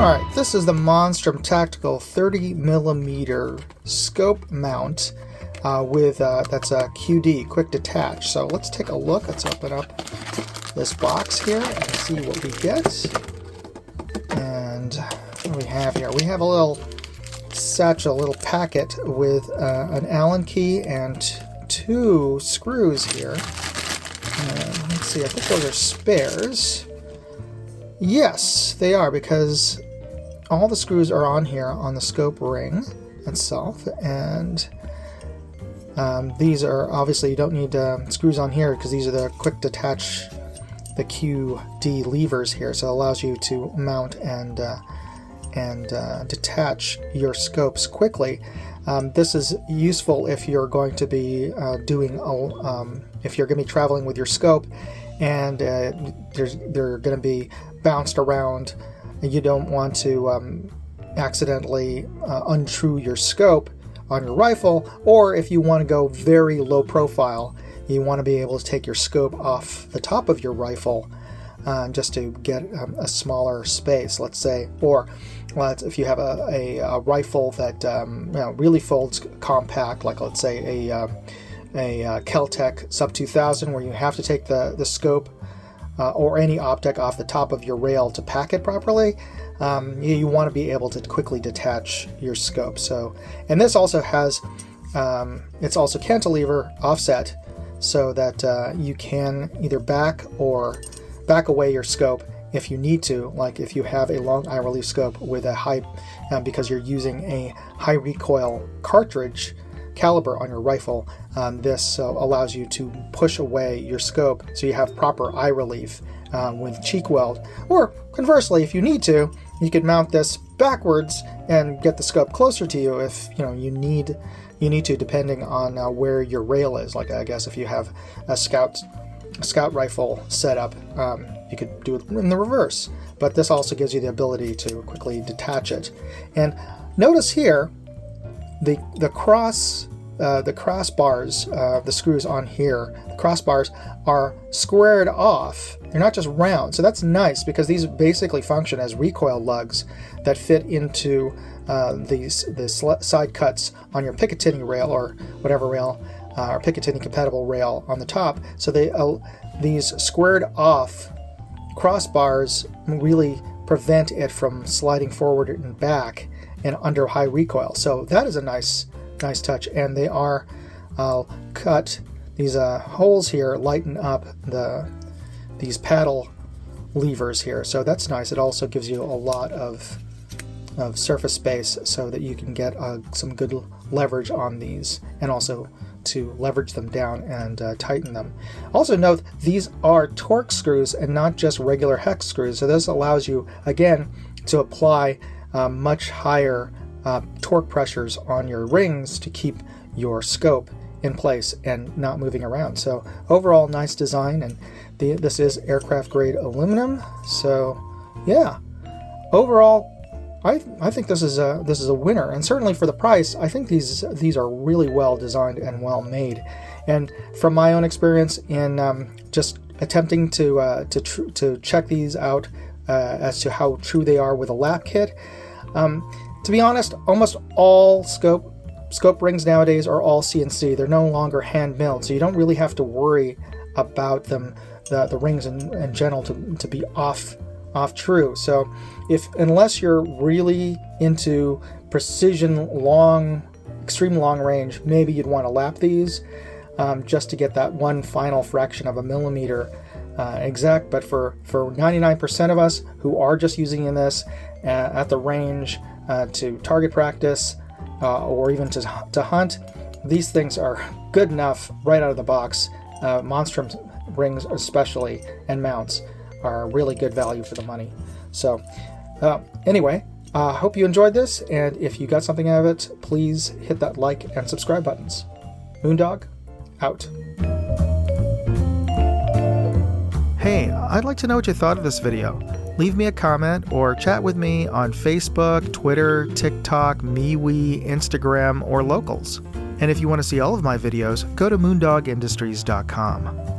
Alright, this is the Monstrum Tactical 30mm scope mount with, that's a QD, quick detach. So let's take a look. Let's open up this box here and see what we get. And what do we have here? We have a little satchel, a little packet with an Allen key and 2 screws here. Let's see, I think those are spares. Yes, they are, because all the screws are on here on the scope ring itself, and these are obviously, you don't need screws on here because these are the quick detach, the QD levers here, so it allows you to mount and detach your scopes quickly. This is useful if you're going to be if you're going to be traveling with your scope and they're going to be bounced around. You don't want to accidentally untrue your scope on your rifle, or if you want to go very low profile, you want to be able to take your scope off the top of your rifle just to get a smaller space, let's say. Or if you have a rifle that really folds compact, like let's say a Kel-Tec Sub 2000, where you have to take the scope or any optic off the top of your rail to pack it properly, you want to be able to quickly detach your scope. So, and this also has, it's also cantilever offset, so that you can either back away your scope if you need to, like if you have a long eye relief scope with a high, because you're using a high recoil cartridge caliber on your rifle. This allows you to push away your scope so you have proper eye relief with cheek weld. Or conversely, if you need to, you could mount this backwards and get the scope closer to you if you need to, depending on where your rail is. Like I guess if you have a scout rifle setup, you could do it in the reverse. But this also gives you the ability to quickly detach it. And notice here, the crossbars, the screws on here, the crossbars are squared off. They're not just round. So that's nice, because these basically function as recoil lugs that fit into the side cuts on your Picatinny rail, or whatever rail, or Picatinny compatible rail on the top. So these squared off crossbars really prevent it from sliding forward and back and under high recoil. So that is a nice touch. And they are cut, these holes here lighten up these paddle levers here, so that's nice. It also gives you a lot of surface space so that you can get some good leverage on these, and also to leverage them down and tighten them. Also note, these are Torx screws and not just regular hex screws, so this allows you again to apply much higher torque pressures on your rings to keep your scope in place and not moving around. So overall, nice design, and this is aircraft grade aluminum. So yeah, overall, I think this is a winner, and certainly for the price, I think these are really well designed and well made. And from my own experience in just attempting to check these out as to how true they are with a lap kit, to be honest, almost all scope rings nowadays are all CNC. They're no longer hand milled, so you don't really have to worry about them, the rings in general, to be off true. So unless you're really into precision, extreme long range, maybe you'd want to lap these just to get that one final fraction of a millimeter exact. But for 99% of us who are just using this at the range to target practice or even to hunt, these things are good enough right out of the box. Monstrum rings especially, and mounts, are really good value for the money. So anyway, hope you enjoyed this, and if you got something out of it, please hit that like and subscribe buttons. Moondog, out. Hey, I'd like to know what you thought of this video. Leave me a comment or chat with me on Facebook, Twitter, TikTok, MeWe, Instagram, or Locals. And if you want to see all of my videos, go to moondogindustries.com.